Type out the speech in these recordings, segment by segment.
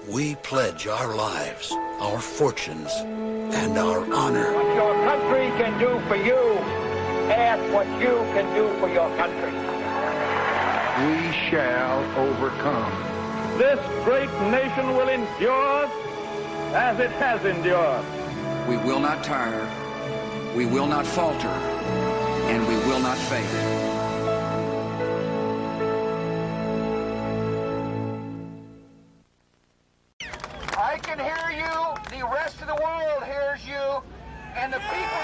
we pledge our lives, our fortunes, and our honor. What your country can do for you, ask what you can do for your country. We shall overcome. This great nation will endure as it has endured. We will not tire, we will not falter, and we will not faint. I can hear you, the rest of the world hears you, and the people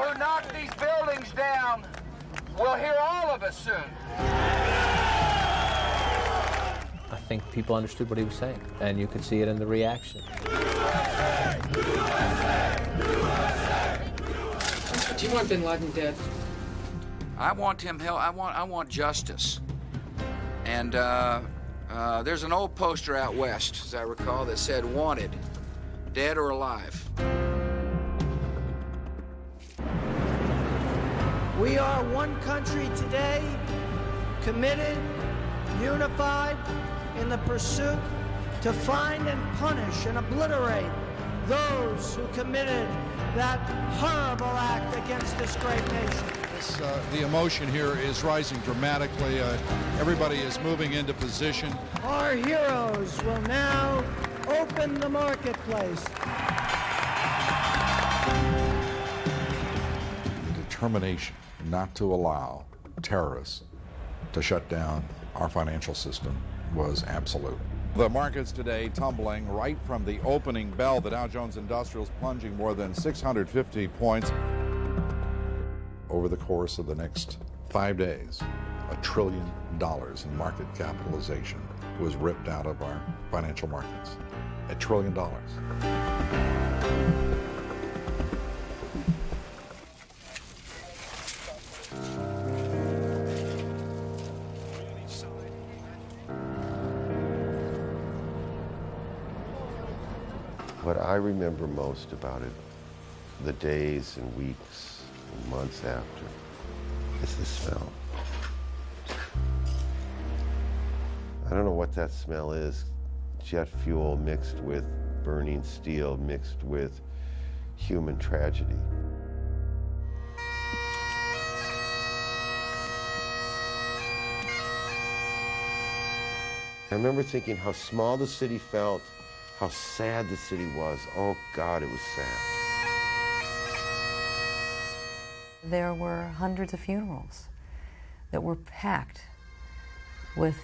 who knock these buildings down will hear all of us soon. I think people understood what he was saying, and you could see it in the reaction. Do you want bin Laden dead? I want him held. I want justice. And there's an old poster out west, as I recall, that said "Wanted, dead or alive." We are one country today, committed, unified in the pursuit to find and punish and obliterate those who committed that horrible act against this great nation. The emotion here is rising dramatically. Everybody is moving into position. Our heroes will now open the marketplace. The determination not to allow terrorists to shut down our financial system was absolute. The markets today tumbling right from the opening bell. The Dow Jones Industrials plunging more than 650 points. Over the course of the next 5 days, $1 trillion in market capitalization was ripped out of our financial markets. $1 trillion. What I remember most about it, the days and weeks and months after, is the smell. I don't know what that smell is. Jet fuel mixed with burning steel, mixed with human tragedy. I remember thinking how small the city felt, how sad the city was. Oh God, it was sad. There were hundreds of funerals that were packed with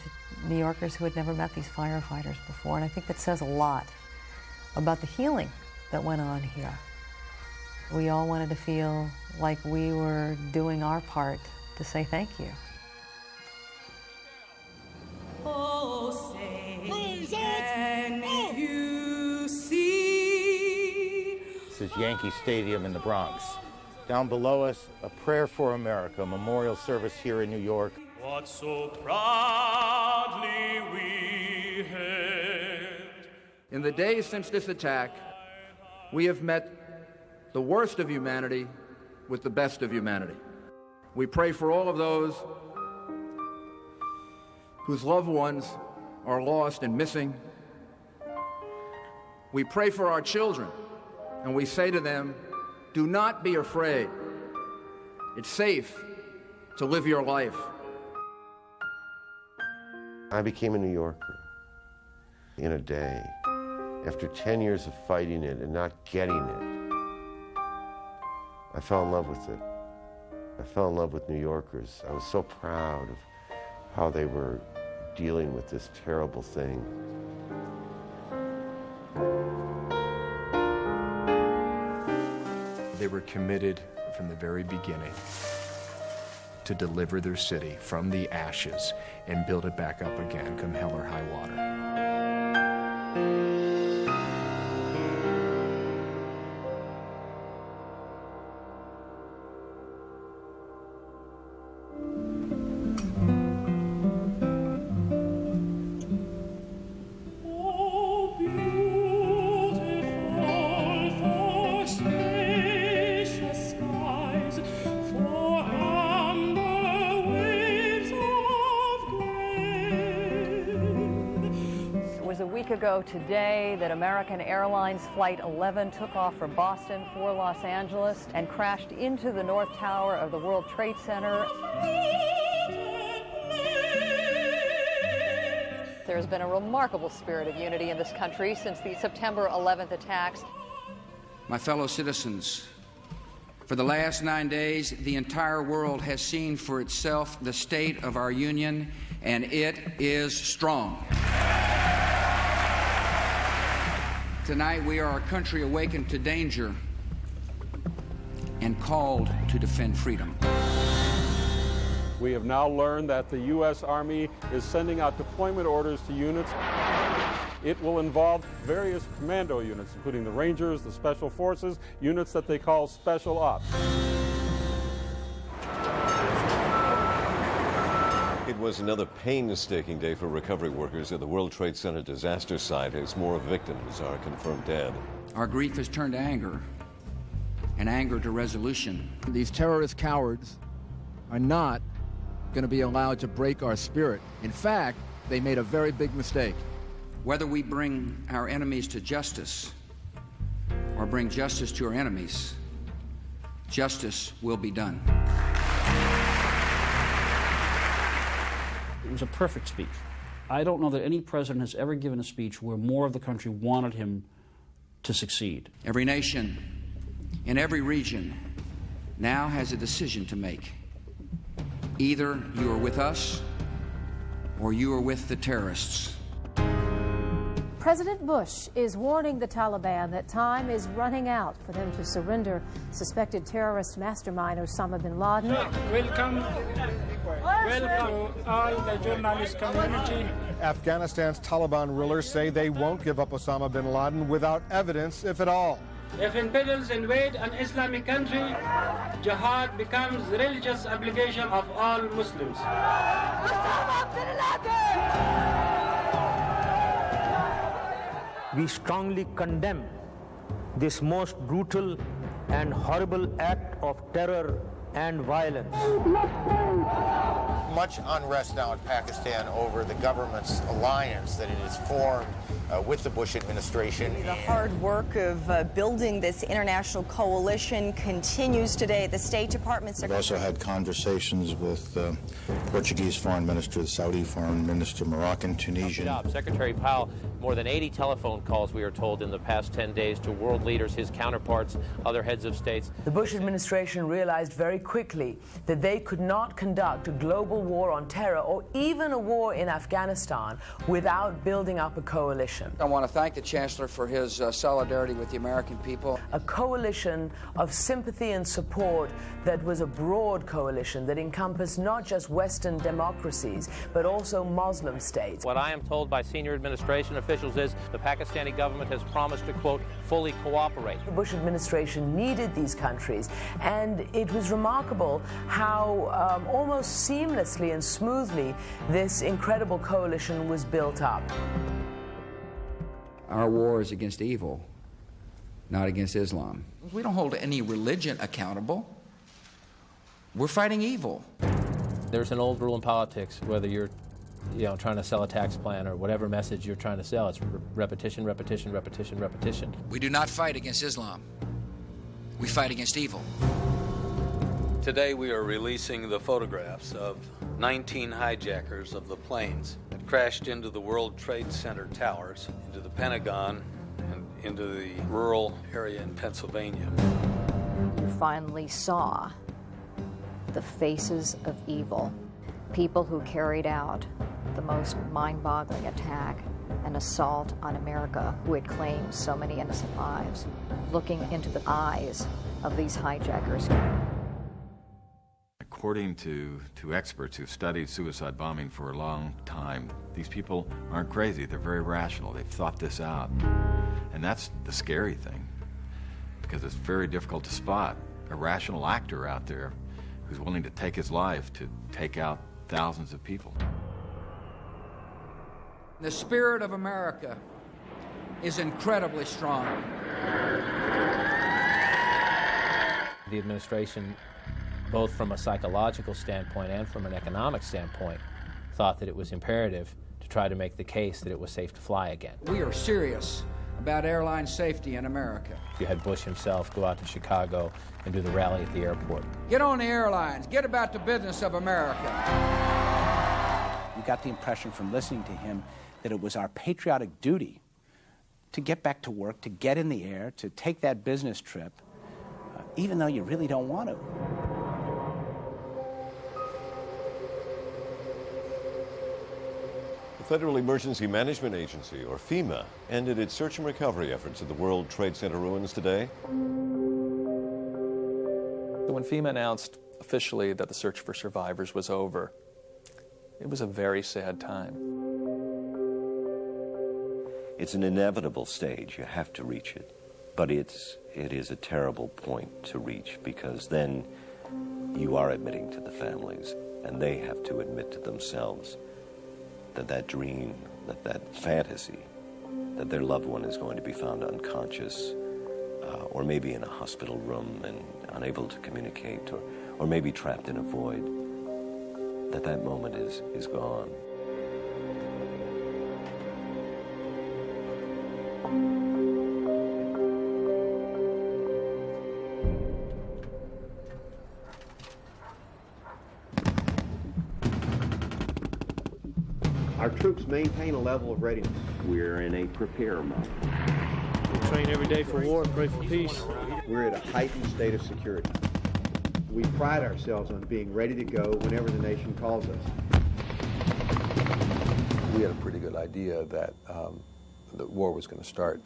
New Yorkers who had never met these firefighters before, and I think that says a lot about the healing that went on here. We all wanted to feel like we were doing our part to say thank you. Oh, say, can you see? This is Yankee Stadium in the Bronx. Down below us, a Prayer for America memorial service here in New York. What so proudly we hailed. In the days since this attack, we have met the worst of humanity with the best of humanity. We pray for all of those whose loved ones are lost and missing. We pray for our children, and we say to them, do not be afraid. It's safe to live your life. I became a New Yorker in a day. After 10 years of fighting it and not getting it, I fell in love with it. I fell in love with New Yorkers. I was so proud of how they were dealing with this terrible thing. They were committed from the very beginning to deliver their city from the ashes and build it back up again, come hell or high water. week ago today that American Airlines Flight 11 took off from Boston for Los Angeles and crashed into the North Tower of the World Trade Center. There's been a remarkable spirit of unity in this country since the September 11th attacks. My fellow citizens, for the last 9 days, the entire world has seen for itself the state of our union, and it is strong. Tonight, we are a country awakened to danger and called to defend freedom. We have now learned that the U.S. Army is sending out deployment orders to units. It will involve various commando units, including the Rangers, the Special Forces, units that they call Special Ops. It was another painstaking day for recovery workers at the World Trade Center disaster site as more victims are confirmed dead. Our grief has turned to anger, and anger to resolution. These terrorist cowards are not going to be allowed to break our spirit. In fact, they made a very big mistake. Whether we bring our enemies to justice or bring justice to our enemies, justice will be done. It was a perfect speech. I don't know that any president has ever given a speech where more of the country wanted him to succeed. Every nation in every region now has a decision to make. Either you are with us or you are with the terrorists. President Bush is warning the Taliban that time is running out for them to surrender suspected terrorist mastermind Osama bin Laden. Welcome to all the journalist community. Afghanistan's Taliban rulers say they won't give up Osama bin Laden without evidence, if at all. If infidels invade an Islamic country, jihad becomes the religious obligation of all Muslims. We strongly condemn this most brutal and horrible act of terror and violence. Much unrest now in Pakistan over the government's alliance that it has formed with the Bush administration. The hard work of building this international coalition continues today. The State Department We've also had conversations with the Portuguese Foreign Minister, the Saudi Foreign Minister, Moroccan, Tunisian. Secretary Powell, more than 80 telephone calls, we are told, in the past 10 days to world leaders, his counterparts, other heads of states. The Bush administration realized very quickly that they could not conduct a global war on terror or even a war in Afghanistan without building up a coalition. I want to thank the Chancellor for his solidarity with the American people. A coalition of sympathy and support that was a broad coalition that encompassed not just Western democracies, but also Muslim states. What I am told by senior administration officials is the Pakistani government has promised to, quote, fully cooperate. The Bush administration needed these countries, and it was remarkable how almost seamlessly and smoothly this incredible coalition was built up. Our war is against evil, not against Islam. We don't hold any religion accountable. We're fighting evil. There's an old rule in politics, whether you're trying to sell a tax plan or whatever message you're trying to sell, it's repetition, repetition, repetition, repetition. We do not fight against Islam. We fight against evil. Today we are releasing the photographs of 19 hijackers of the planes that crashed into the World Trade Center towers, into the Pentagon, and into the rural area in Pennsylvania. You finally saw the faces of evil. People who carried out the most mind-boggling attack and assault on America, who had claimed so many innocent lives, looking into the eyes of these hijackers. According to experts who've studied suicide bombing for a long time, these people aren't crazy. They're very rational. They've thought this out. And that's the scary thing, because it's very difficult to spot a rational actor out there who's willing to take his life to take out thousands of people. The spirit of America is incredibly strong. The administration, both from a psychological standpoint and from an economic standpoint, thought that it was imperative to to try to make the case that it was safe to fly again. We are serious about airline safety in America. You had Bush himself go out to Chicago and do the rally at the airport. Get on the airlines. Get about the business of America. You got the impression from listening to him that it was our patriotic duty to get back to work, to get in the air, to take that business trip, even though you really don't want to. The Federal Emergency Management Agency, or FEMA, ended its search and recovery efforts at the World Trade Center ruins today. When FEMA announced officially that the search for survivors was over, it was a very sad time. It's an inevitable stage. You have to reach it. But it is a terrible point to reach, because then you are admitting to the families, and they have to admit to themselves that that dream, that fantasy, that their loved one is going to be found unconscious, or maybe in a hospital room and unable to communicate, or maybe trapped in a void, that moment is gone. Our troops maintain a level of readiness. We're in a prepare mode. We train every day for war and pray for peace. We're at a heightened state of security. We pride ourselves on being ready to go whenever the nation calls us. We had a pretty good idea that the war was going to start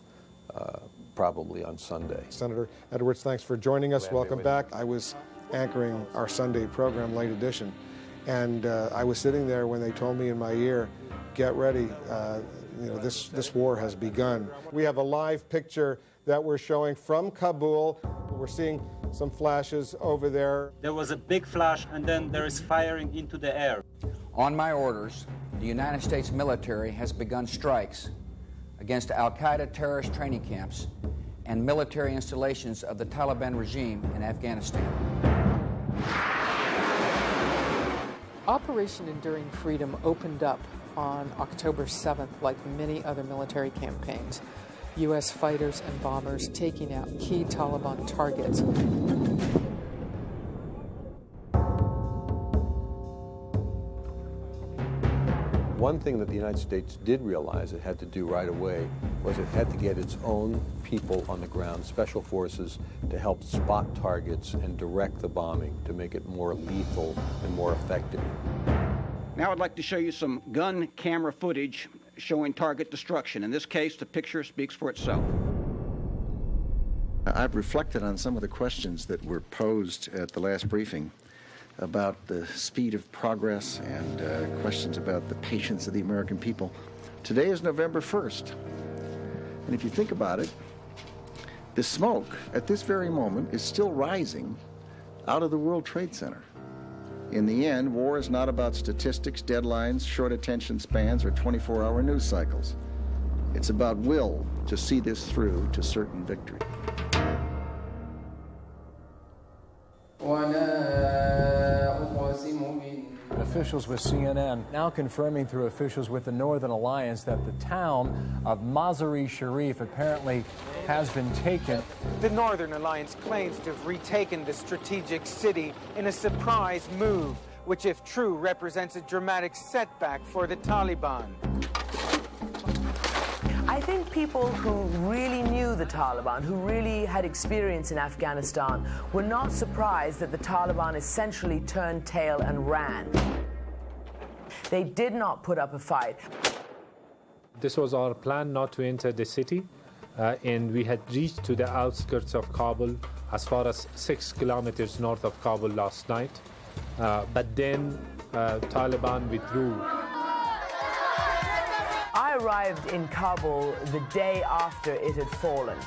probably on Sunday. Senator Edwards, thanks for joining us. Welcome back. I was anchoring our Sunday program, Late Edition, and I was sitting there when they told me in my ear, get ready, this war has begun. We have a live picture that we're showing from Kabul. We're seeing some flashes over there. There was a big flash, and then there is firing into the air. On my orders, the United States military has begun strikes against al-Qaeda terrorist training camps and military installations of the Taliban regime in Afghanistan. Operation Enduring Freedom opened up on October 7th, like many other military campaigns. U.S. fighters and bombers taking out key Taliban targets. One thing that the United States did realize it had to do right away was it had to get its own people on the ground, special forces, to help spot targets and direct the bombing to make it more lethal and more effective. Now I'd like to show you some gun camera footage showing target destruction. In this case, the picture speaks for itself. I've reflected on some of the questions that were posed at the last briefing about the speed of progress and questions about the patience of the American people. Today is November 1st. And if you think about it, the smoke at this very moment is still rising out of the World Trade Center. In the end, war is not about statistics, deadlines, short attention spans, or 24-hour news cycles. It's about will to see this through to certain victory. Officials with CNN now confirming through officials with the Northern Alliance that the town of Mazar-e Sharif apparently has been taken. The Northern Alliance claims to have retaken the strategic city in a surprise move, which, if true, represents a dramatic setback for the Taliban. I think people who really knew the Taliban, who really had experience in Afghanistan, were not surprised that the Taliban essentially turned tail and ran. They did not put up a fight. This was our plan, not to enter the city, and we had reached to the outskirts of Kabul, as far as 6 kilometers north of Kabul last night. But then Taliban withdrew. I arrived in Kabul the day after it had fallen.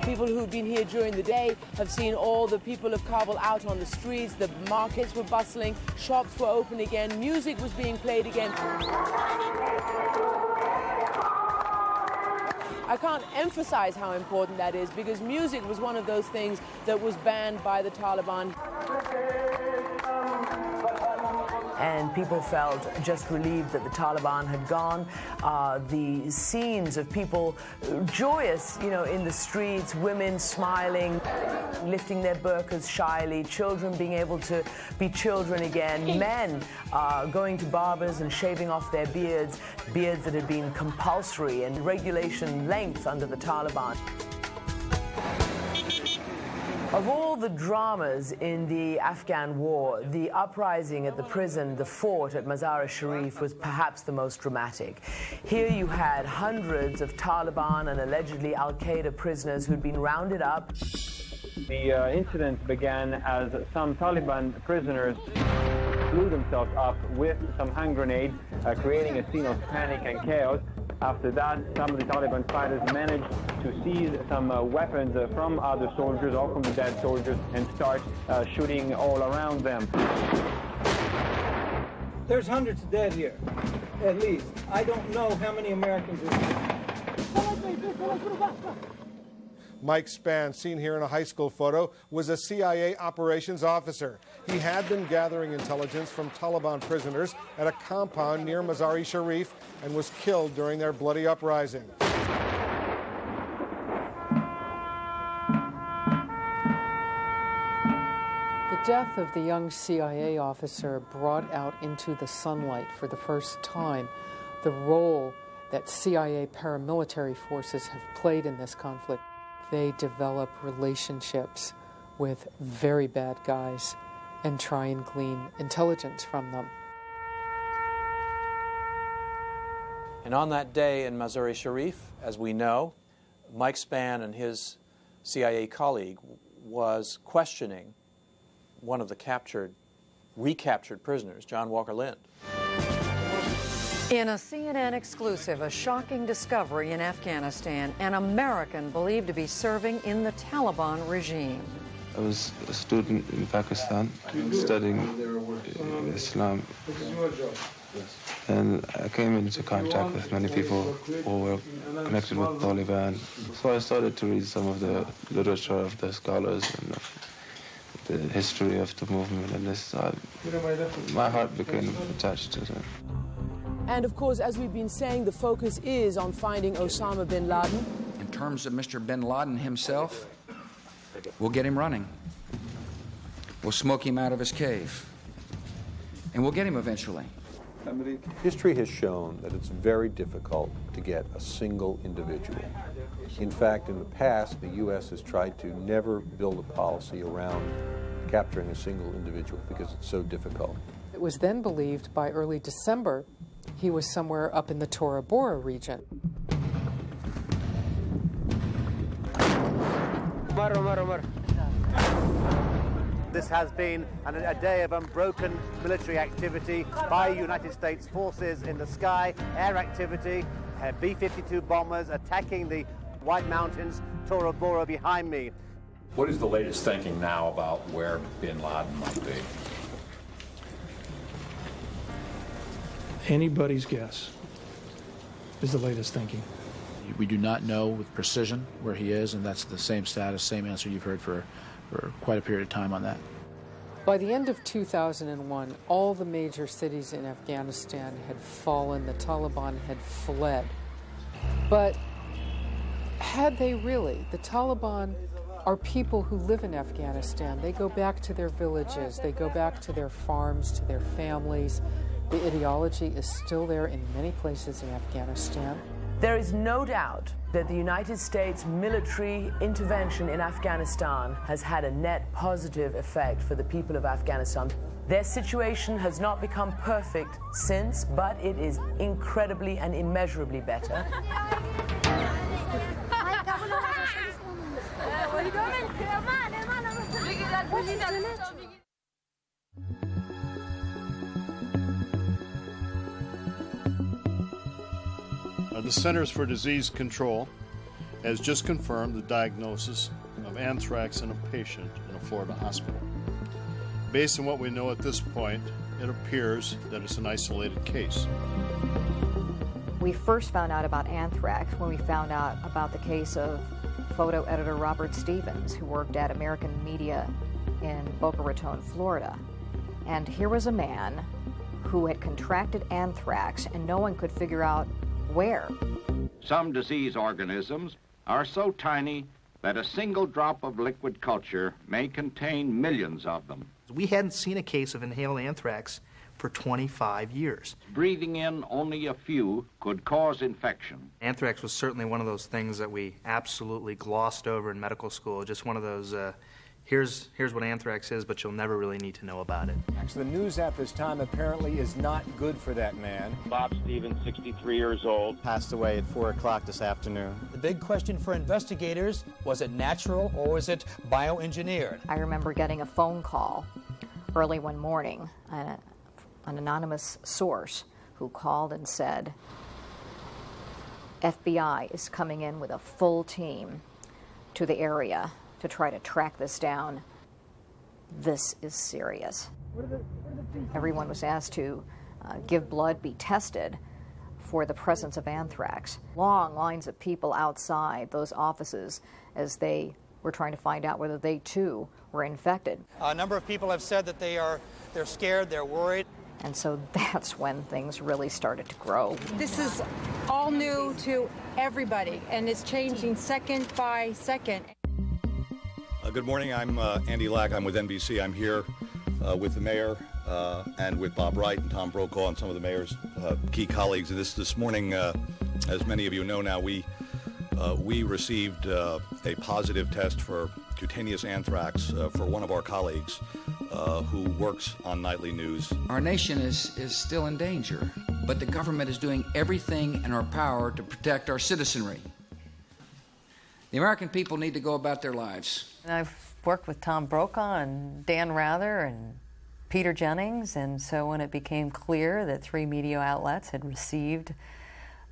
People who've been here during the day have seen all the people of Kabul out on the streets. The markets were bustling, shops were open again, music was being played again. I can't emphasize how important that is, because music was one of those things that was banned by the Taliban. and people felt just relieved that the Taliban had gone. The scenes of people joyous, in the streets, women smiling, lifting their burqas shyly, children being able to be children again, men going to barbers and shaving off their beards that had been compulsory and regulation length under the Taliban. Of all the dramas in the Afghan war, the uprising at the prison, the fort at Mazar-e-Sharif, was perhaps the most dramatic. Here you had hundreds of Taliban and allegedly Al-Qaeda prisoners who'd been rounded up. The incident began as some Taliban prisoners blew themselves up with some hand grenades, creating a scene of panic and chaos. After that, some of the Taliban fighters managed to seize some weapons from other soldiers or from the dead soldiers and start shooting all around them. There's hundreds dead here, at least. I don't know how many Americans are here. Mike Spann, seen here in a high school photo, was a CIA operations officer. He had been gathering intelligence from Taliban prisoners at a compound near Mazar-e-Sharif and was killed during their bloody uprising. The death of the young CIA officer brought out into the sunlight for the first time the role that CIA paramilitary forces have played in this conflict. They develop relationships with very bad guys and try and glean intelligence from them. And on that day in Mazar-e-Sharif, as we know, Mike Spann and his CIA colleague was questioning one of the recaptured prisoners, John Walker Lindh. In a CNN exclusive, a shocking discovery in Afghanistan, an American believed to be serving in the Taliban regime. I was a student in Pakistan studying Islam, and I came into contact with many people who were connected with Taliban. So I started to read some of the literature of the scholars and the history of the movement, and my heart became attached to them. And of course, as we've been saying, the focus is on finding Osama bin Laden. In terms of Mr. bin Laden himself, we'll get him running. We'll smoke him out of his cave. And we'll get him eventually. History has shown that it's very difficult to get a single individual. In fact, in the past, the U.S. has tried to never build a policy around capturing a single individual because it's so difficult. It was then believed by early December he was somewhere up in the Tora Bora region. This has been a day of unbroken military activity by United States forces in the sky, air activity, B-52 bombers attacking the White Mountains, Tora Bora behind me. What is the latest thinking now about where bin Laden might be? Anybody's guess is the latest thinking. We do not know with precision where he is, and that's the same status, same answer you've heard for quite a period of time on that. By the end of 2001, all the major cities in Afghanistan had fallen. The Taliban had fled. But had they really? The Taliban are people who live in Afghanistan. They go back to their villages. They go back to their farms, to their families. The ideology is still there in many places in Afghanistan. There is no doubt that the United States military intervention in Afghanistan has had a net positive effect for the people of Afghanistan. Their situation has not become perfect since, but it is incredibly and immeasurably better. The Centers for Disease Control has just confirmed the diagnosis of anthrax in a patient in a Florida hospital. Based on what we know at this point, it appears that it's an isolated case. We first found out about anthrax when we found out about the case of photo editor Robert Stevens, who worked at American Media in Boca Raton, Florida. And here was a man who had contracted anthrax, and no one could figure out where. Some disease organisms are so tiny that a single drop of liquid culture may contain millions of them. We hadn't seen a case of inhaled anthrax for 25 years. Breathing in only a few could cause infection. Anthrax was certainly one of those things that we absolutely glossed over in medical school, just one of those, here's what anthrax is, but you'll never really need to know about it. The news at this time apparently is not good for that man. Bob Stevens, 63 years old. Passed away at 4 o'clock this afternoon. The big question for investigators, was it natural or was it bioengineered? I remember getting a phone call early one morning, an anonymous source who called and said, FBI is coming in with a full team to the area to try to track this down. This is serious. Everyone was asked to give blood, be tested for the presence of anthrax. Long lines of people outside those offices as they were trying to find out whether they too were infected. A number of people have said that they're scared, they're worried. And so that's when things really started to grow. This is all new to everybody, and it's changing second by second. Good morning, I'm Andy Lack. I'm with NBC. I'm here with the mayor and with Bob Wright and Tom Brokaw and some of the mayor's key colleagues. This morning, as many of you know now, we received a positive test for cutaneous anthrax for one of our colleagues who works on nightly news. Our nation is still in danger, but the government is doing everything in our power to protect our citizenry. The American people need to go about their lives. I've worked with Tom Brokaw and Dan Rather and Peter Jennings, and so when it became clear that 3 media outlets had received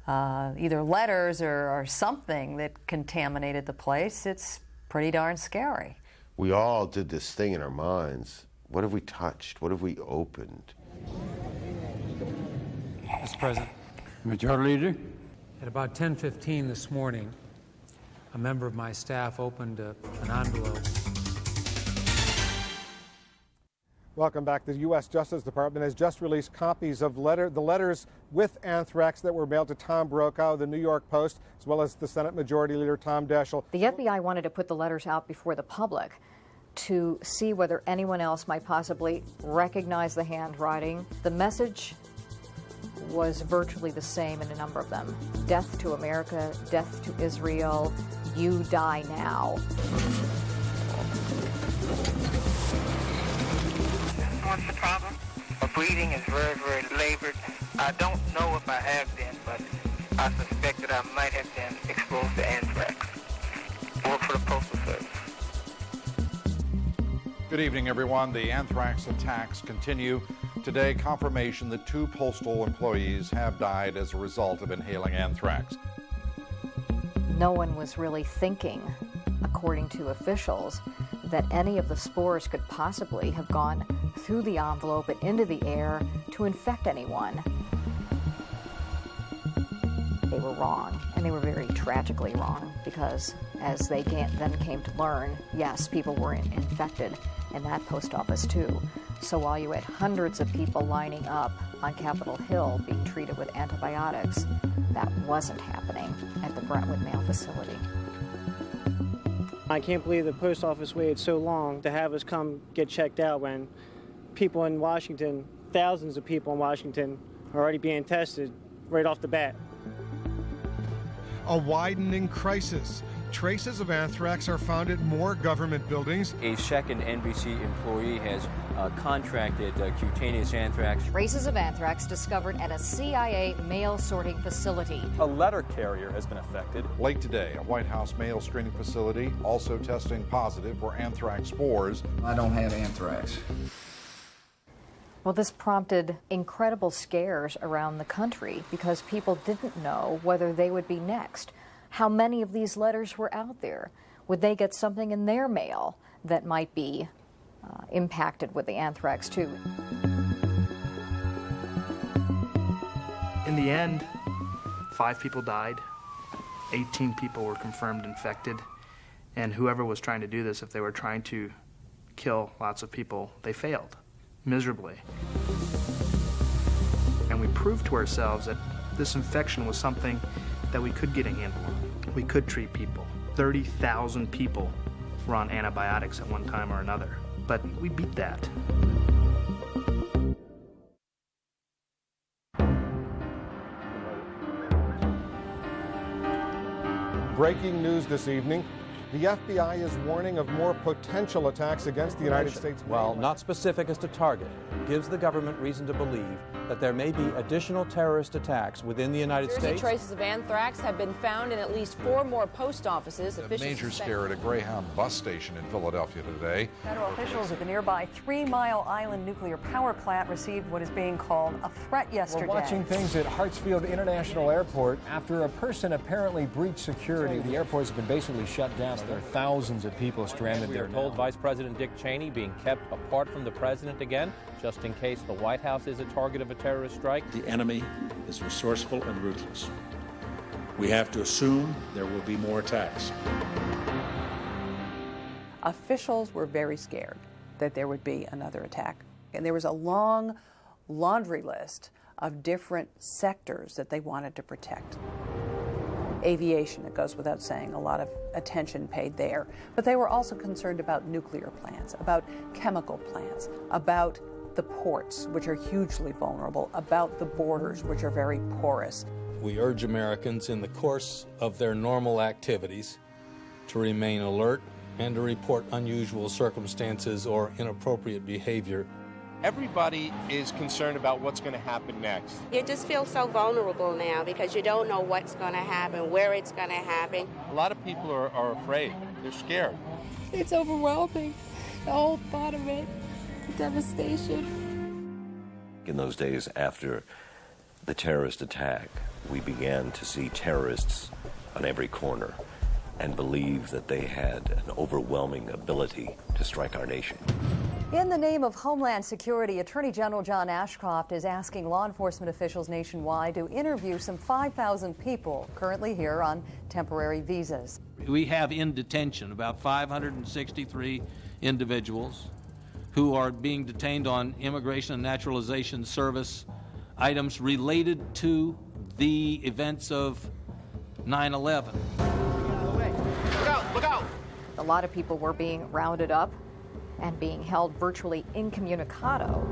either letters or something that contaminated the place, it's pretty darn scary. We all did this thing in our minds. What have we touched? What have we opened? Mr. President. Majority Leader. At about 10:15 this morning, a member of my staff opened an envelope. Welcome back. The U.S. Justice Department has just released copies of the letters with anthrax that were mailed to Tom Brokaw, the New York Post, as well as the Senate Majority Leader Tom Daschle. The FBI wanted to put the letters out before the public to see whether anyone else might possibly recognize the handwriting. The message was virtually the same in a number of them. Death to America, death to Israel, you die now. What's the problem? My breathing is very, very labored. I don't know if I have been, but I suspect that I might have been exposed to anthrax. Work for the Postal Service. Good evening, everyone. The anthrax attacks continue. Today, confirmation that 2 postal employees have died as a result of inhaling anthrax. No one was really thinking, according to officials, that any of the spores could possibly have gone through the envelope and into the air to infect anyone. They were wrong, and they were very tragically wrong, because as they then came to learn, yes, people were infected in that post office too. So while you had hundreds of people lining up on Capitol Hill being treated with antibiotics, that wasn't happening at the Brentwood Mail facility. I can't believe the post office waited so long to have us come get checked out when people in Washington, thousands of people in Washington, are already being tested right off the bat. A widening crisis. Traces of anthrax are found at more government buildings. A second NBC employee has contracted cutaneous anthrax. Traces of anthrax discovered at a CIA mail sorting facility. A letter carrier has been affected. Late today, a White House mail screening facility also testing positive for anthrax spores. I don't have anthrax. Well, this prompted incredible scares around the country because people didn't know whether they would be next. How many of these letters were out there? Would they get something in their mail that might be impacted with the anthrax too? In the end, 5 people died, 18 people were confirmed infected, and whoever was trying to do this, if they were trying to kill lots of people, they failed miserably. And we proved to ourselves that this infection was something that we could get a handle on. We could treat people. 30,000 people were on antibiotics at one time or another. But we beat that. Breaking news this evening. The FBI is warning of more potential attacks against the United States. While not specific as to target, gives the government reason to believe that there may be additional terrorist attacks within the United States. Traces of anthrax have been found in at least 4 more post offices. A major scare at a Greyhound bus station in Philadelphia today. Federal officials at the nearby 3 Mile Island nuclear power plant received what is being called a threat yesterday. We're watching things at Hartsfield International Airport after a person apparently breached security. The airport's been basically shut down. There are thousands of people stranded there. We are told Vice President Dick Cheney being kept apart from the president again, just in case the White House is a target of a terrorist strike. The enemy is resourceful and ruthless. We have to assume there will be more attacks. Officials were very scared that there would be another attack. And there was a long laundry list of different sectors that they wanted to protect. Aviation, it goes without saying, a lot of attention paid there. But they were also concerned about nuclear plants, about chemical plants, about the ports, which are hugely vulnerable, about the borders, which are very porous. We urge Americans in the course of their normal activities to remain alert and to report unusual circumstances or inappropriate behavior. Everybody is concerned about what's going to happen next. You just feel so vulnerable now because you don't know what's going to happen, where it's going to happen. A lot of people are afraid. They're scared. It's overwhelming, the whole thought of it, the devastation. In those days after the terrorist attack, we began to see terrorists on every corner and believe that they had an overwhelming ability to strike our nation. In the name of Homeland Security, Attorney General John Ashcroft is asking law enforcement officials nationwide to interview some 5,000 people currently here on temporary visas. We have in detention about 563 individuals who are being detained on Immigration and Naturalization Service items related to the events of 9/11. Look out, look out! A lot of people were being rounded up and being held virtually incommunicado.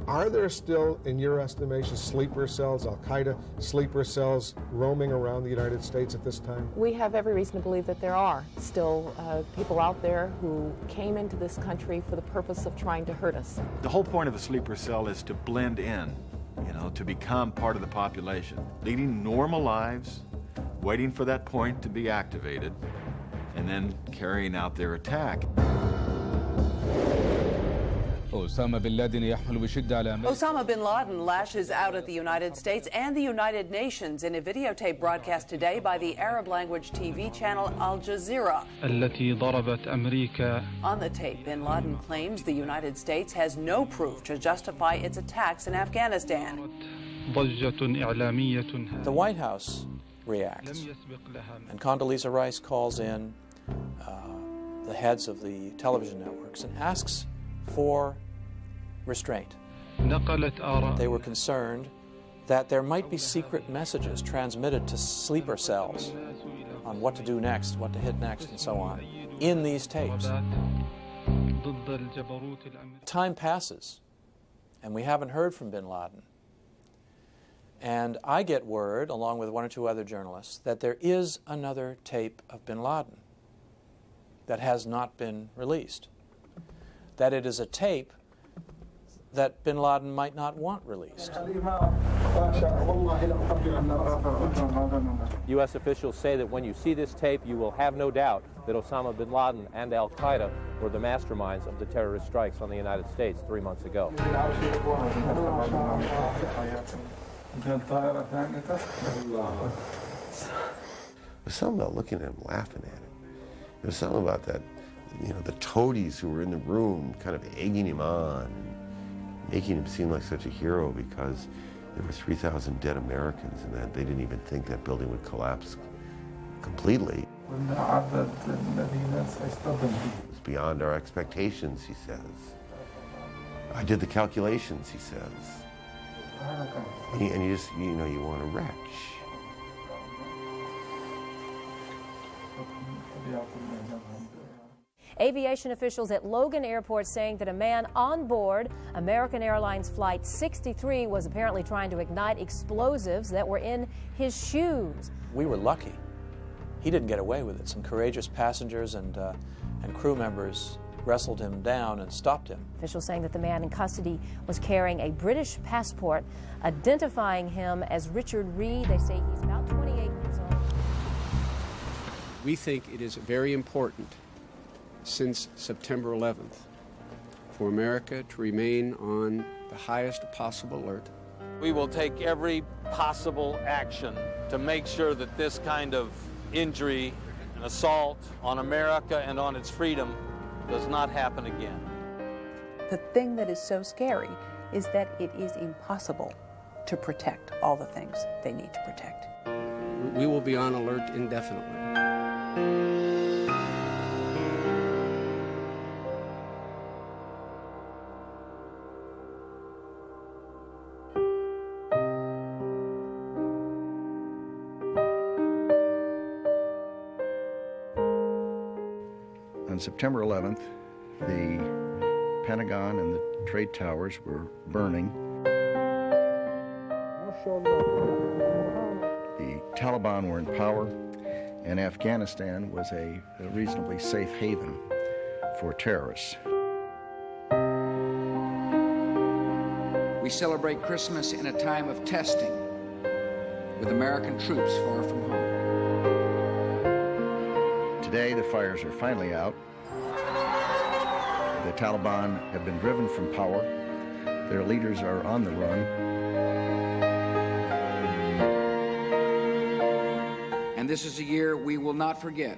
Are there still, in your estimation, sleeper cells, Al-Qaeda sleeper cells roaming around the United States at this time? We have every reason to believe that there are still people out there who came into this country for the purpose of trying to hurt us. The whole point of a sleeper cell is to blend in, to become part of the population, leading normal lives, waiting for that point to be activated, and then carrying out their attack. Osama bin Laden lashes out at the United States and the United Nations in a videotape broadcast today by the Arab-language TV channel Al Jazeera. On the tape, bin Laden claims the United States has no proof to justify its attacks in Afghanistan. The White House reacts, and Condoleezza Rice calls in the heads of the television networks and asks for restraint. They were concerned that there might be secret messages transmitted to sleeper cells on what to do next, what to hit next, and so on, in these tapes. Time passes, and we haven't heard from bin Laden. And I get word, along with 1 or 2 other journalists, that there is another tape of bin Laden that has not been released. That it is a tape that bin Laden might not want released. U.S. officials say that when you see this tape, you will have no doubt that Osama bin Laden and al-Qaeda were the masterminds of the terrorist strikes on the United States 3 months ago. There's something about looking at him, laughing at him. There's something about that, the toadies who were in the room kind of egging him on, making him seem like such a hero because there were 3,000 dead Americans and that they didn't even think that building would collapse completely. It was beyond our expectations, he says. I did the calculations, he says. And you just, you know, you want to retch. Aviation officials at Logan Airport saying that a man on board American Airlines Flight 63 was apparently trying to ignite explosives that were in his shoes. We were lucky. He didn't get away with it. Some courageous passengers and crew members wrestled him down and stopped him. Officials saying that the man in custody was carrying a British passport, identifying him as Richard Reed. They say he's about 28 years old. We think it is very important since September 11th for America to remain on the highest possible alert. We will take every possible action to make sure that this kind of injury and assault on America and on its freedom does not happen again. The thing that is so scary is that it is impossible to protect all the things they need to protect. We will be on alert indefinitely. On September 11th, the Pentagon and the trade towers were burning. The Taliban were in power, and Afghanistan was a reasonably safe haven for terrorists. We celebrate Christmas in a time of testing, with American troops far from home. Today, the fires are finally out. The Taliban have been driven from power. Their leaders are on the run. And this is a year we will not forget.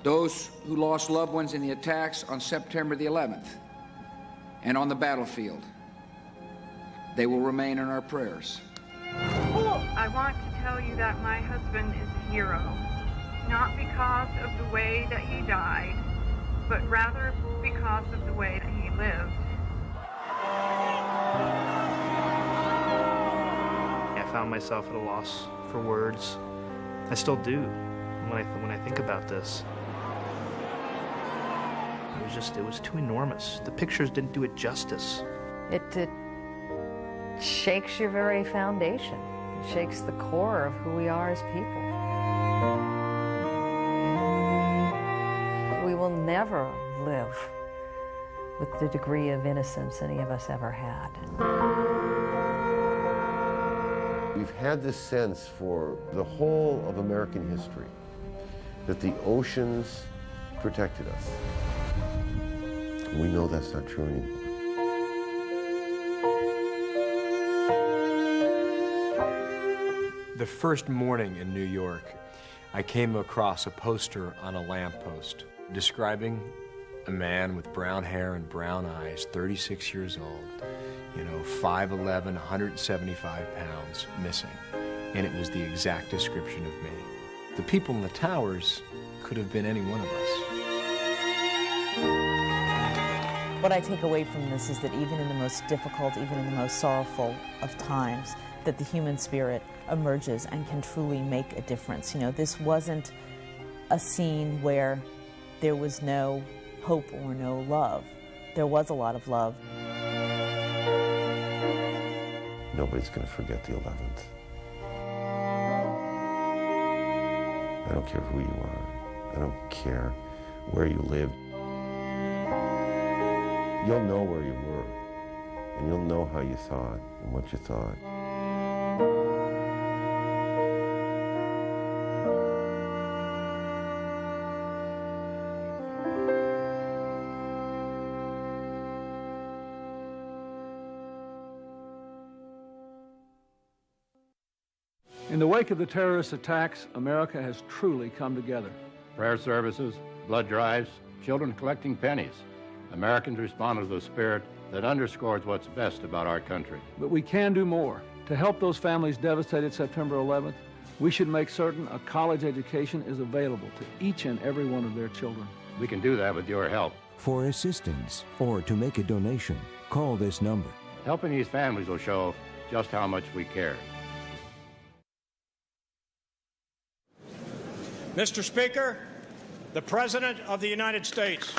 Those who lost loved ones in the attacks on September the 11th and on the battlefield, they will remain in our prayers. I want to tell you that my husband is a hero, not because of the way that he died, but rather because of the way that he lived. I found myself at a loss for words. I still do when I think about this. It was too enormous. The pictures didn't do it justice. It shakes your very foundation. It shakes the core of who we are as people. We will never live with the degree of innocence any of us ever had. We've had this sense for the whole of American history that the oceans protected us. We know that's not true anymore. The first morning in New York, I came across a poster on a lamppost describing a man with brown hair and brown eyes, 36 years old, 5'11", 175 pounds, missing. And it was the exact description of me. The people in the towers could have been any one of us. What I take away from this is that even in the most difficult, even in the most sorrowful of times, that the human spirit emerges and can truly make a difference. This wasn't a scene where there was no hope or no love. There was a lot of love. Nobody's going to forget the 11th. I don't care who you are. I don't care where you lived. You'll know where you were, and you'll know how you thought and what you thought. In the wake of the terrorist attacks, America has truly come together. Prayer services, blood drives, children collecting pennies. Americans responded with a spirit that underscores what's best about our country. But we can do more. To help those families devastated September 11th, we should make certain a college education is available to each and every one of their children. We can do that with your help. For assistance or to make a donation, call this number, Helping these families will show just how much we care. Mr. Speaker, the President of the United States.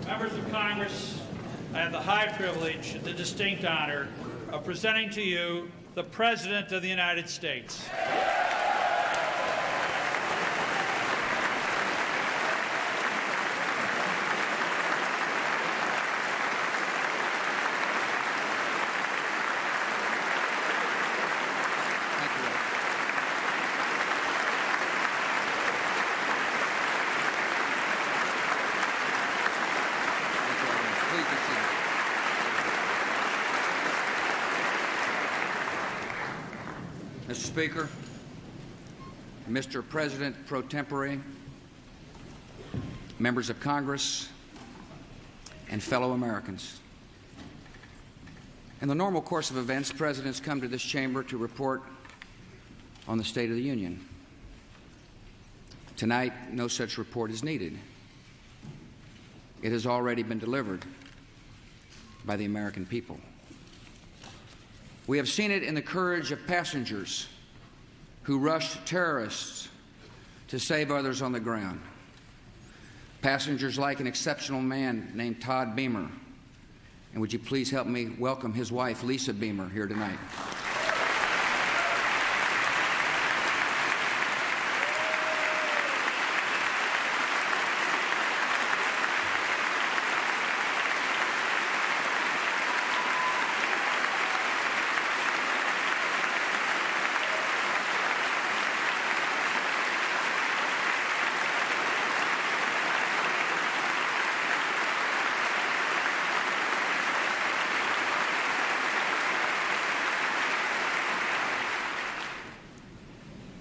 Members of Congress, I have the high privilege and the distinct honor of presenting to you the President of the United States. Mr. Speaker, Mr. President pro tempore, members of Congress, and fellow Americans. In the normal course of events, presidents come to this chamber to report on the State of the Union. Tonight, no such report is needed. It has already been delivered by the American people. We have seen it in the courage of passengers who rushed terrorists to save others on the ground. Passengers like an exceptional man named Todd Beamer. And would you please help me welcome his wife, Lisa Beamer, here tonight.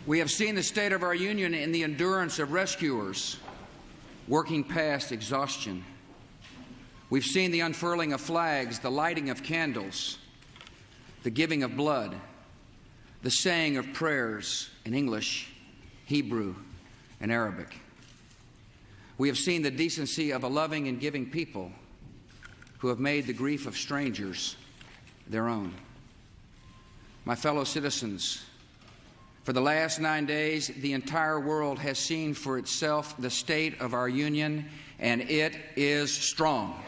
We have seen the state of our union in the endurance of rescuers working past exhaustion. We've seen the unfurling of flags, the lighting of candles, the giving of blood, the saying of prayers in English, Hebrew, and Arabic. We have seen the decency of a loving and giving people who have made the grief of strangers their own. My fellow citizens, for the last 9 days, the entire world has seen for itself the state of our union, and it is strong.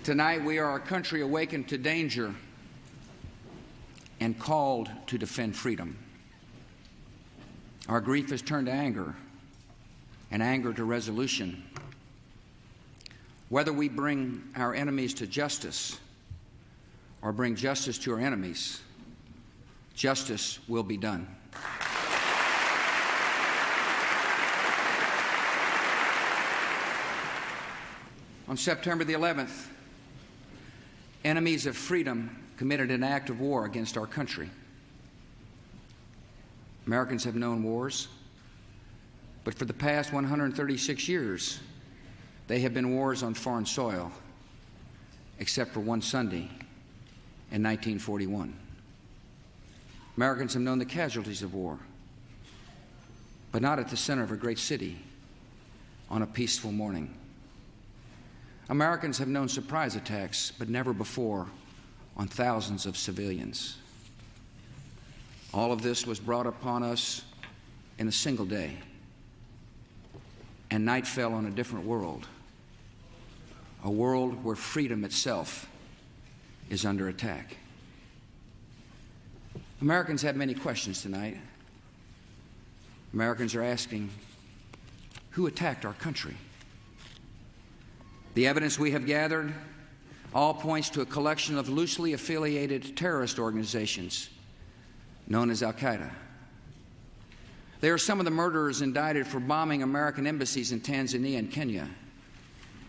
Tonight, we are a country awakened to danger and called to defend freedom. Our grief has turned to anger, and anger to resolution. Whether we bring our enemies to justice or bring justice to our enemies, justice will be done. On September the 11th, enemies of freedom committed an act of war against our country. Americans have known wars, but for the past 136 years, they have been wars on foreign soil, except for one Sunday in 1941. Americans have known the casualties of war, but not at the center of a great city on a peaceful morning. Americans have known surprise attacks, but never before on thousands of civilians. All of this was brought upon us in a single day, and night fell on a different world, a world where freedom itself is under attack. Americans have many questions tonight. Americans are asking, who attacked our country? The evidence we have gathered all points to a collection of loosely affiliated terrorist organizations known as Al-Qaeda. They are some of the murderers indicted for bombing American embassies in Tanzania and Kenya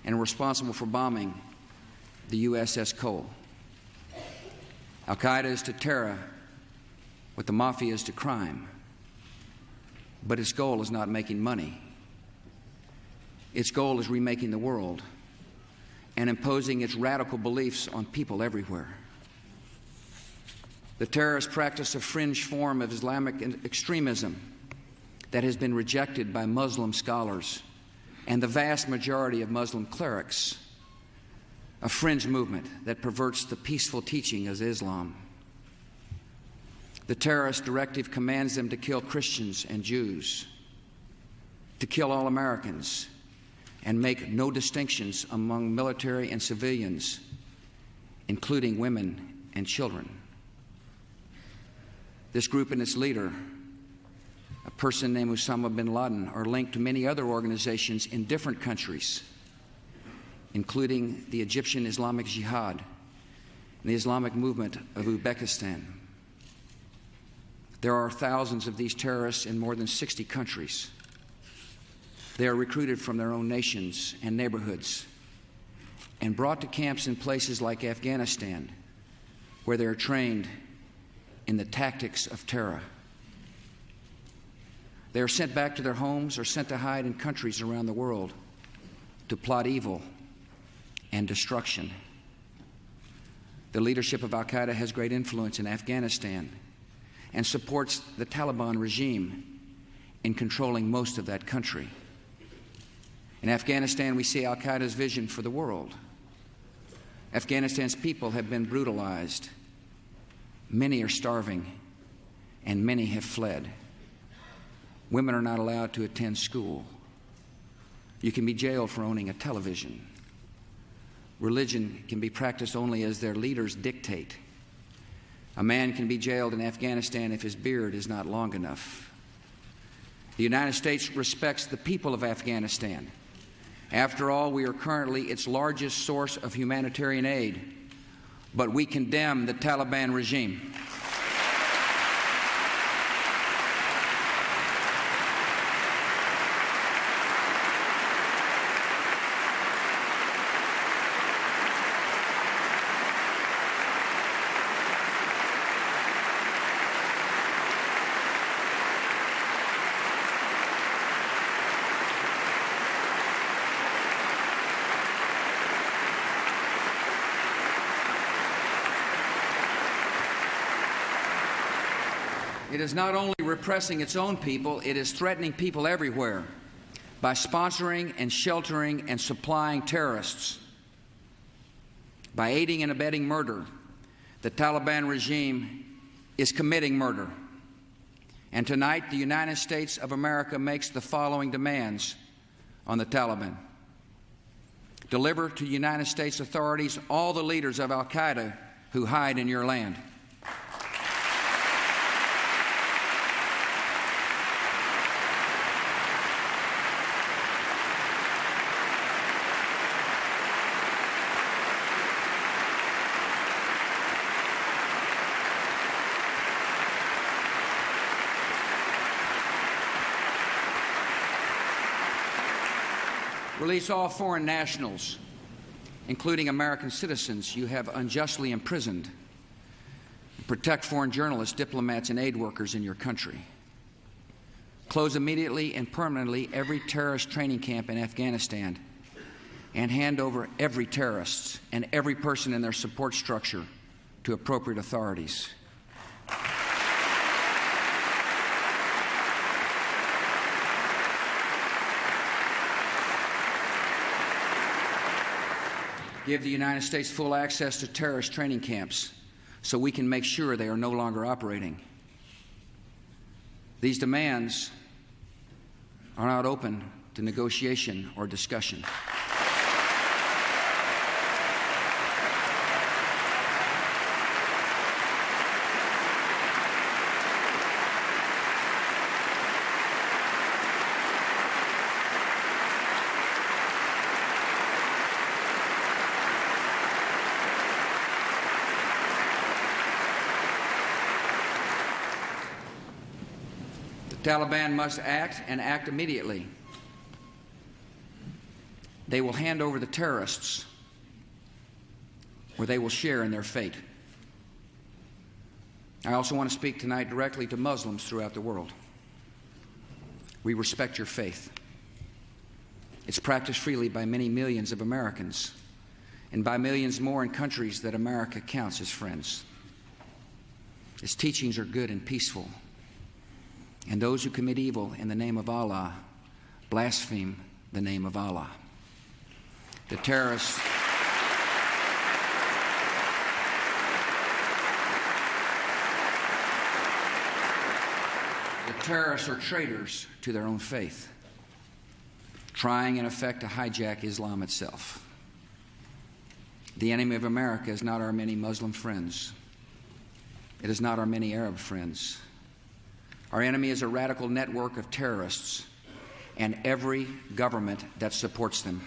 and responsible for bombing the USS Cole. Al-Qaeda is to terror what the mafia is to crime, but its goal is not making money. Its goal is remaking the world and imposing its radical beliefs on people everywhere. The terrorists practice a fringe form of Islamic extremism that has been rejected by Muslim scholars and the vast majority of Muslim clerics, a fringe movement that perverts the peaceful teaching of Islam. The terrorist directive commands them to kill Christians and Jews, to kill all Americans, and make no distinctions among military and civilians, including women and children. This group and its leader, a person named Osama bin Laden, are linked to many other organizations in different countries, including the Egyptian Islamic Jihad and the Islamic movement of Uzbekistan. There are thousands of these terrorists in more than 60 countries. They are recruited from their own nations and neighborhoods and brought to camps in places like Afghanistan, where they are trained in the tactics of terror. They are sent back to their homes or sent to hide in countries around the world to plot evil and destruction. The leadership of Al-Qaeda has great influence in Afghanistan and supports the Taliban regime in controlling most of that country. In Afghanistan, we see Al-Qaeda's vision for the world. Afghanistan's people have been brutalized. Many are starving, and many have fled. Women are not allowed to attend school. You can be jailed for owning a television. Religion can be practiced only as their leaders dictate. A man can be jailed in Afghanistan if his beard is not long enough. The United States respects the people of Afghanistan. After all, we are currently its largest source of humanitarian aid, but we condemn the Taliban regime. It is not only repressing its own people, it is threatening people everywhere by sponsoring and sheltering and supplying terrorists. By aiding and abetting murder, the Taliban regime is committing murder. And tonight, the United States of America makes the following demands on the Taliban. Deliver to United States authorities all the leaders of Al-Qaeda who hide in your land. Release all foreign nationals, including American citizens you have unjustly imprisoned. Protect foreign journalists, diplomats, and aid workers in your country. Close immediately and permanently every terrorist training camp in Afghanistan and hand over every terrorist and every person in their support structure to appropriate authorities. Give the United States full access to terrorist training camps so we can make sure they are no longer operating. These demands are not open to negotiation or discussion. Taliban must act and act immediately. They will hand over the terrorists, or they will share in their fate. I also want to speak tonight directly to Muslims throughout the world. We respect your faith. It's practiced freely by many millions of Americans and by millions more in countries that America counts as friends. Its teachings are good and peaceful, and those who commit evil in the name of Allah blaspheme the name of Allah. The terrorists are traitors to their own faith, trying in effect to hijack Islam itself. The enemy of America is not our many Muslim friends. It is not our many Arab friends. Our enemy is a radical network of terrorists and every government that supports them.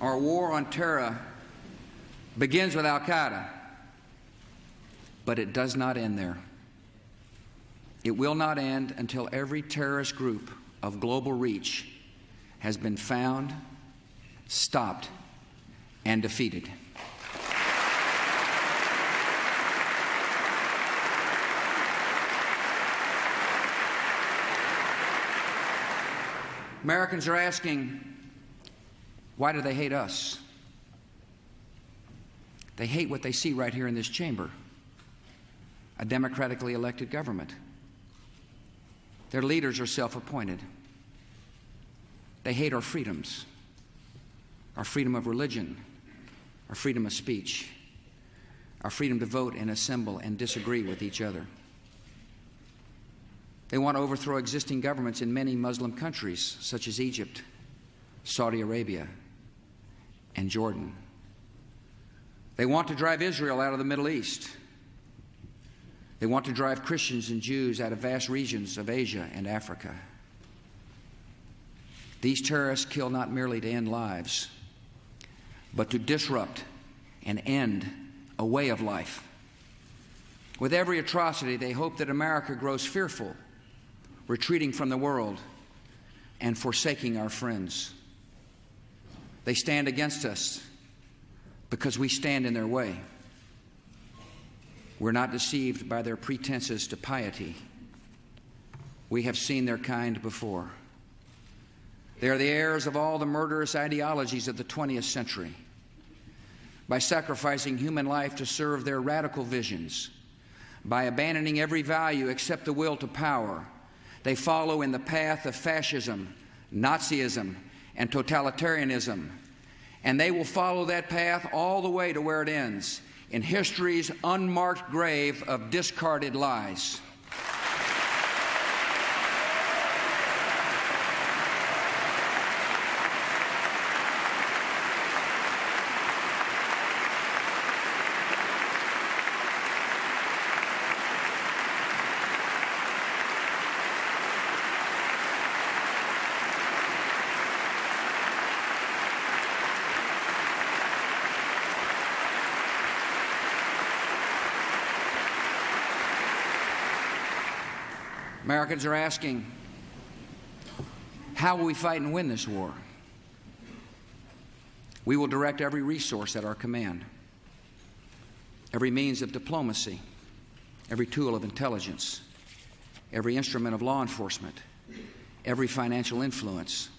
Our war on terror begins with Al-Qaeda, but it does not end there. It will not end until every terrorist group of global reach has been found, stopped, and defeated. Americans are asking, why do they hate us? They hate what they see right here in this chamber, a democratically elected government. Their leaders are self-appointed. They hate our freedoms, our freedom of religion, our freedom of speech, our freedom to vote and assemble and disagree with each other. They want to overthrow existing governments in many Muslim countries, such as Egypt, Saudi Arabia, and Jordan. They want to drive Israel out of the Middle East. They want to drive Christians and Jews out of vast regions of Asia and Africa. These terrorists kill not merely to end lives, but to disrupt and end a way of life. With every atrocity, they hope that America grows fearful, retreating from the world and forsaking our friends. They stand against us because we stand in their way. We're not deceived by their pretenses to piety. We have seen their kind before. They are the heirs of all the murderous ideologies of the 20th century. By sacrificing human life to serve their radical visions, by abandoning every value except the will to power, they follow in the path of fascism, Nazism, and totalitarianism. And they will follow that path all the way to where it ends, in history's unmarked grave of discarded lies. Americans are asking, how will we fight and win this war? We will direct every resource at our command, every means of diplomacy, every tool of intelligence, every instrument of law enforcement, every financial influence,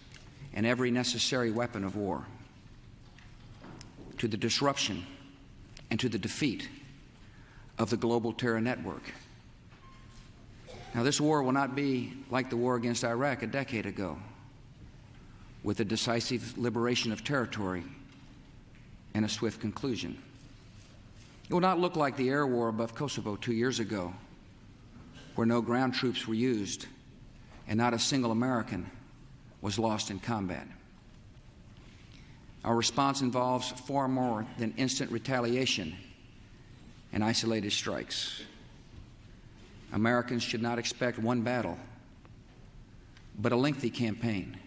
and every necessary weapon of war to the disruption and to the defeat of the global terror network. Now, this war will not be like the war against Iraq a decade ago, with a decisive liberation of territory and a swift conclusion. It will not look like the air war above Kosovo 2 years ago, where no ground troops were used and not a single American was lost in combat. Our response involves far more than instant retaliation and isolated strikes. Americans should not expect one battle, but a lengthy campaign,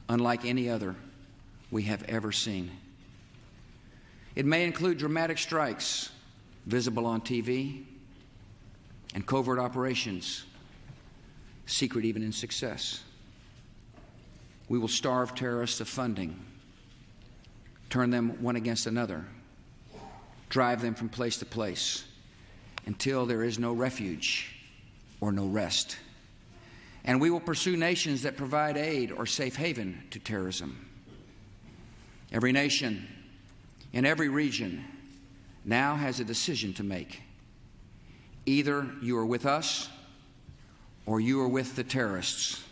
unlike any other we have ever seen. It may include dramatic strikes visible on TV and covert operations, secret even in success. We will starve terrorists of funding, turn them one against another, drive them from place to place until there is no refuge or no rest. And we will pursue nations that provide aid or safe haven to terrorism. Every nation in every region now has a decision to make. Either you are with us or you are with the terrorists.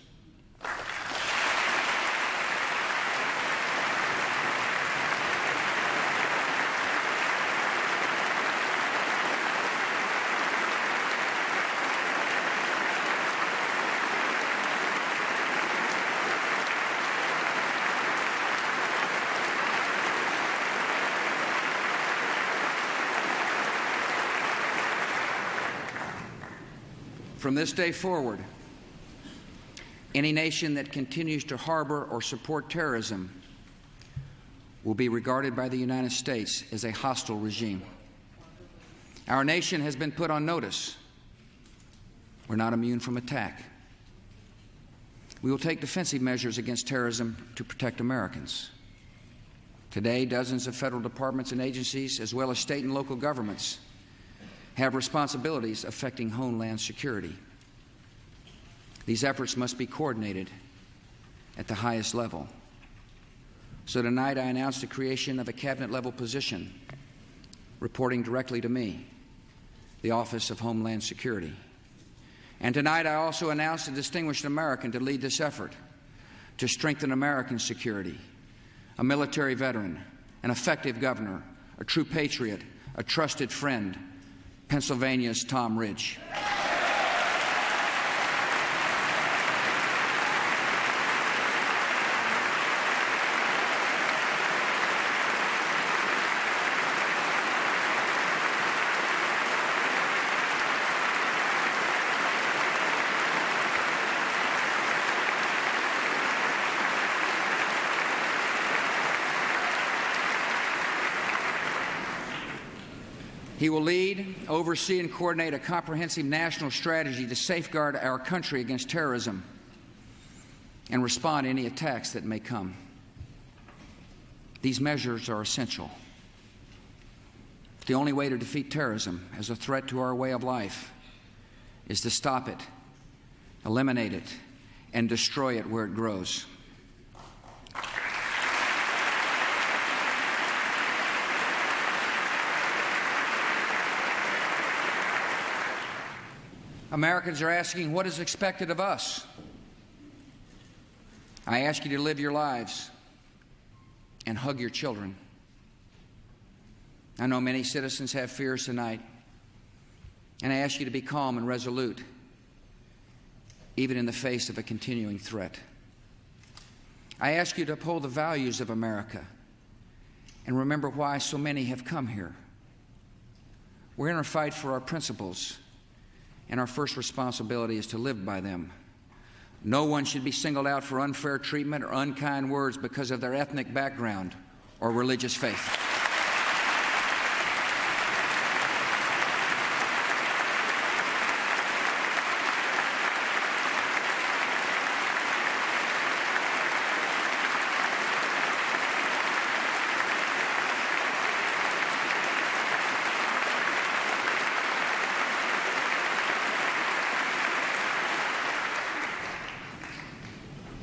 From this day forward, any nation that continues to harbor or support terrorism will be regarded by the United States as a hostile regime. Our nation has been put on notice. We're not immune from attack. We will take defensive measures against terrorism to protect Americans. Today, dozens of federal departments and agencies, as well as state and local governments, have responsibilities affecting homeland security. These efforts must be coordinated at the highest level. So tonight I announce the creation of a cabinet-level position reporting directly to me, the Office of Homeland Security. And tonight I also announce a distinguished American to lead this effort to strengthen American security, a military veteran, an effective governor, a true patriot, a trusted friend, Pennsylvania's Tom Ridge. He will lead, oversee, and coordinate a comprehensive national strategy to safeguard our country against terrorism and respond to any attacks that may come. These measures are essential. The only way to defeat terrorism as a threat to our way of life is to stop it, eliminate it, and destroy it where it grows. Americans are asking what is expected of us. I ask you to live your lives and hug your children. I know many citizens have fears tonight, and I ask you to be calm and resolute, even in the face of a continuing threat. I ask you to uphold the values of America and remember why so many have come here. We're in a fight for our principles, and our first responsibility is to live by them. No one should be singled out for unfair treatment or unkind words because of their ethnic background or religious faith.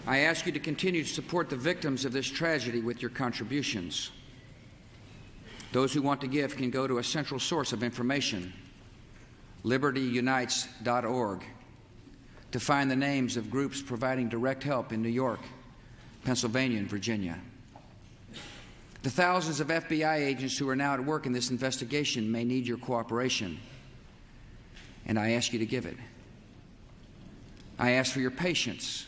I ask you to continue to support the victims of this tragedy with your contributions. Those who want to give can go to a central source of information, libertyunites.org, to find the names of groups providing direct help in New York, Pennsylvania, and Virginia. The thousands of FBI agents who are now at work in this investigation may need your cooperation, and I ask you to give it. I ask for your patience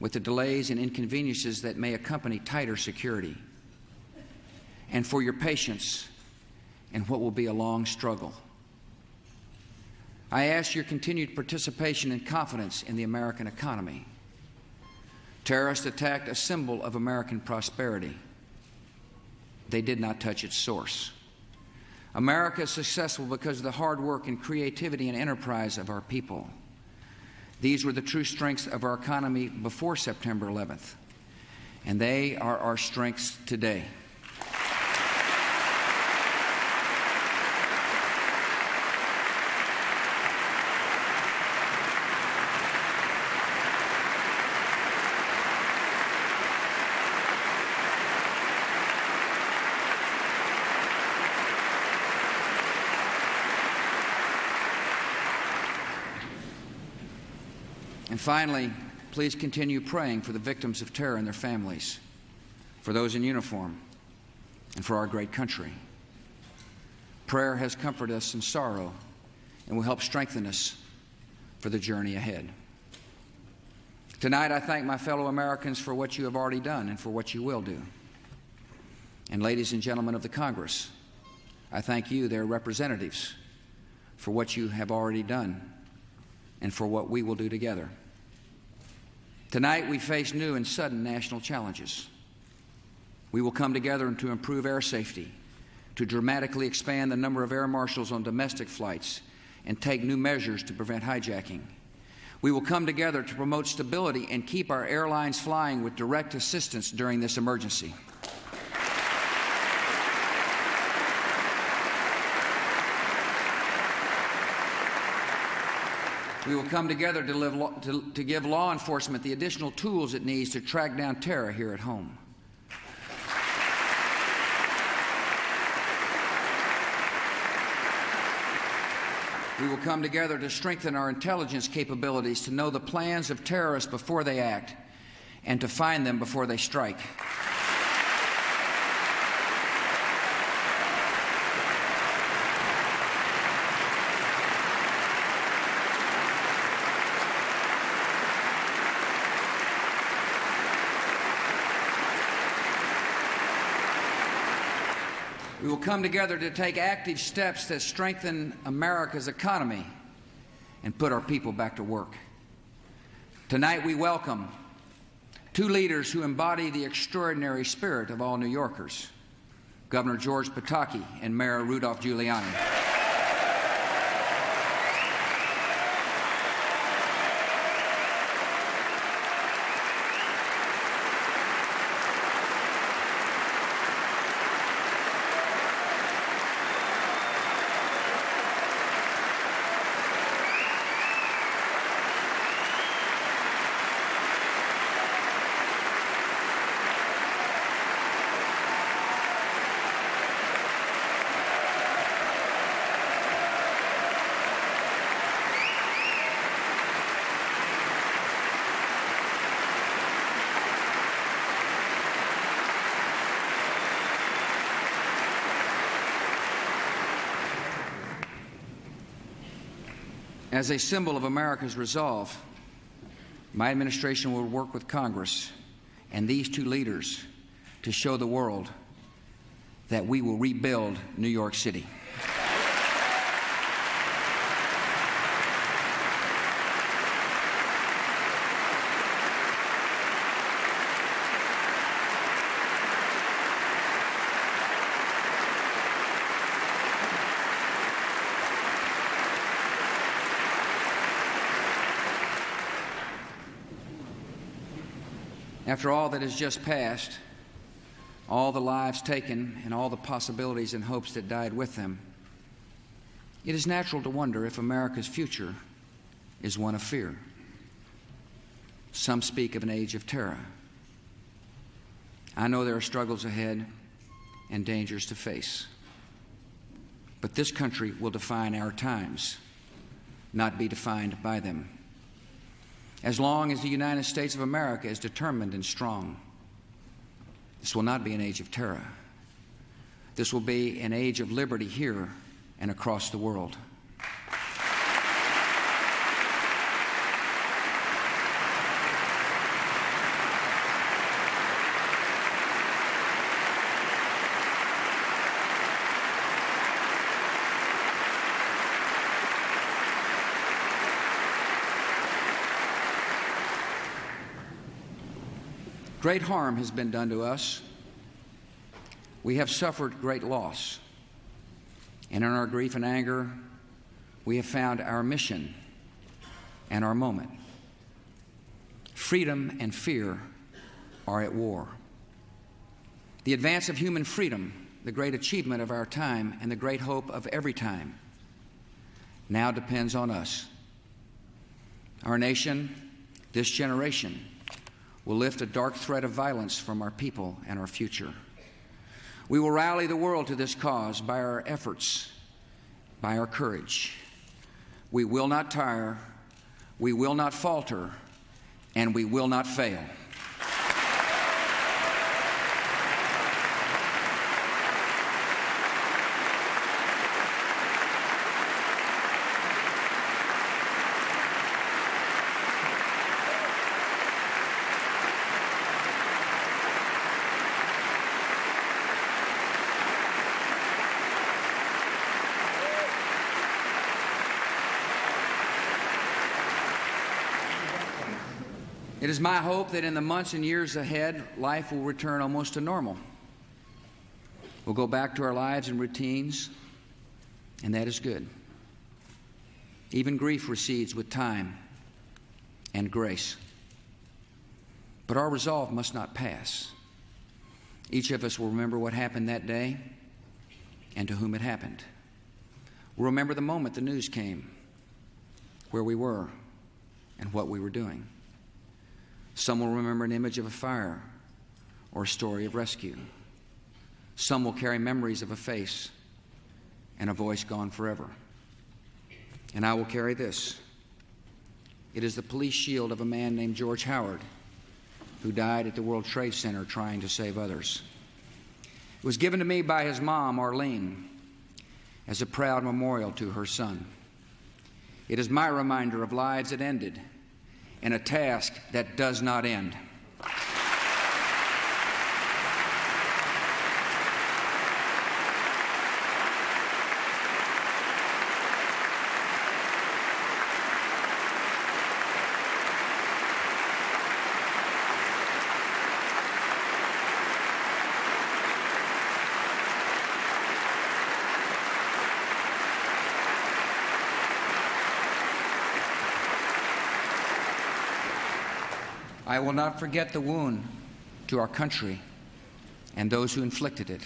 with the delays and inconveniences that may accompany tighter security, and for your patience and what will be a long struggle. I ask your continued participation and confidence in the American economy. Terrorists attacked a symbol of American prosperity. They did not touch its source. America is successful because of the hard work and creativity and enterprise of our people. These were the true strengths of our economy before September 11th, and they are our strengths today. And finally, please continue praying for the victims of terror and their families, for those in uniform, and for our great country. Prayer has comforted us in sorrow and will help strengthen us for the journey ahead. Tonight, I thank my fellow Americans for what you have already done and for what you will do. And ladies and gentlemen of the Congress, I thank you, their representatives, for what you have already done and for what we will do together. Tonight, we face new and sudden national challenges. We will come together to improve air safety, to dramatically expand the number of air marshals on domestic flights, and take new measures to prevent hijacking. We will come together to promote stability and keep our airlines flying with direct assistance during this emergency. We will come together to give law enforcement the additional tools it needs to track down terror here at home. We will come together to strengthen our intelligence capabilities to know the plans of terrorists before they act and to find them before they strike. We will come together to take active steps that strengthen America's economy and put our people back to work. Tonight we welcome two leaders who embody the extraordinary spirit of all New Yorkers, Governor George Pataki and Mayor Rudolph Giuliani. As a symbol of America's resolve, my administration will work with Congress and these two leaders to show the world that we will rebuild New York City. After all that has just passed, all the lives taken and all the possibilities and hopes that died with them, it is natural to wonder if America's future is one of fear. Some speak of an age of terror. I know there are struggles ahead and dangers to face. But this country will define our times, not be defined by them. As long as the United States of America is determined and strong, this will not be an age of terror. This will be an age of liberty here and across the world. Great harm has been done to us. We have suffered great loss. And in our grief and anger, we have found our mission and our moment. Freedom and fear are at war. The advance of human freedom, the great achievement of our time and the great hope of every time, now depends on us. Our nation, this generation, will lift a dark thread of violence from our people and our future. We will rally the world to this cause by our efforts, by our courage. We will not tire, we will not falter, and we will not fail. It is my hope that in the months and years ahead, life will return almost to normal. We'll go back to our lives and routines, and that is good. Even grief recedes with time and grace. But our resolve must not pass. Each of us will remember what happened that day and to whom it happened. We'll remember the moment the news came, where we were, and what we were doing. Some will remember an image of a fire or a story of rescue. Some will carry memories of a face and a voice gone forever. And I will carry this. It is the police shield of a man named George Howard, who died at the World Trade Center trying to save others. It was given to me by his mom, Arlene, as a proud memorial to her son. It is my reminder of lives that ended and a task that does not end. I will not forget the wound to our country and those who inflicted it.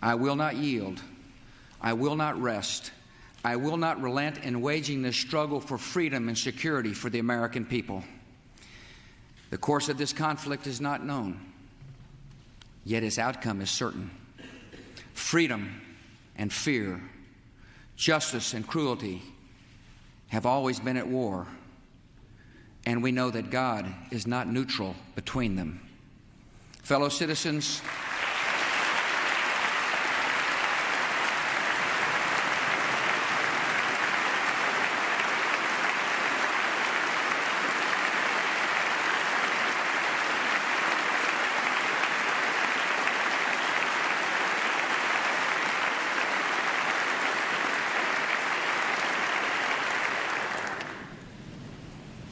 I will not yield. I will not rest. I will not relent in waging this struggle for freedom and security for the American people. The course of this conflict is not known, yet its outcome is certain. Freedom and fear, justice and cruelty have always been at war. And we know that God is not neutral between them.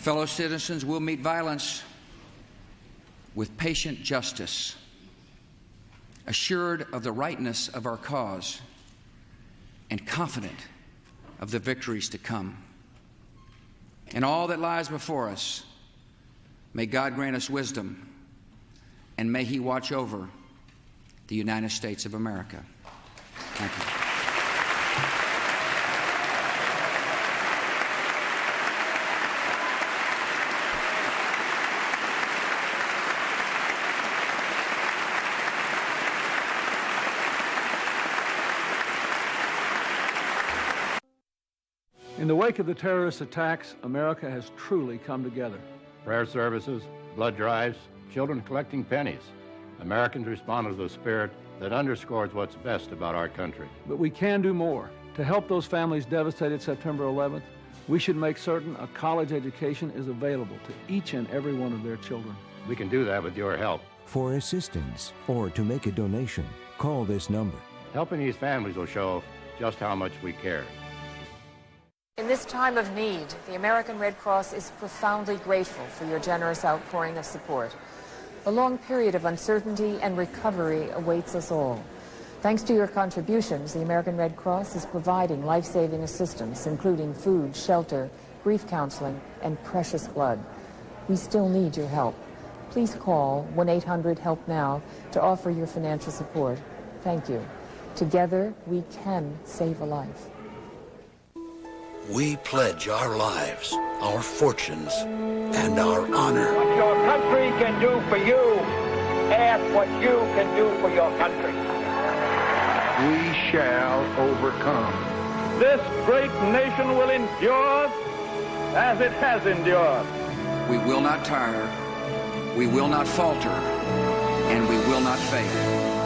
Fellow citizens, we'll meet violence with patient justice, assured of the rightness of our cause, and confident of the victories to come. In all that lies before us, may God grant us wisdom, and may He watch over the United States of America. Thank you. In the wake of the terrorist attacks, America has truly come together. Prayer services, blood drives, children collecting pennies. Americans respond to the spirit that underscores what's best about our country. But we can do more. To help those families devastated September 11th, we should make certain a college education is available to each and every one of their children. We can do that with your help. For assistance or to make a donation, call this number. Helping these families will show just how much we care. In this time of need, the American Red Cross is profoundly grateful for your generous outpouring of support. A long period of uncertainty and recovery awaits us all. Thanks to your contributions, the American Red Cross is providing life-saving assistance, including food, shelter, grief counseling, and precious blood. We still need your help. Please call 1-800-HELP-NOW to offer your financial support. Thank you. Together, we can save a life. We pledge our lives, our fortunes, and our honor. What your country can do for you, ask what you can do for your country. We shall overcome. This great nation will endure as it has endured. We will not tire, we will not falter, and we will not fail.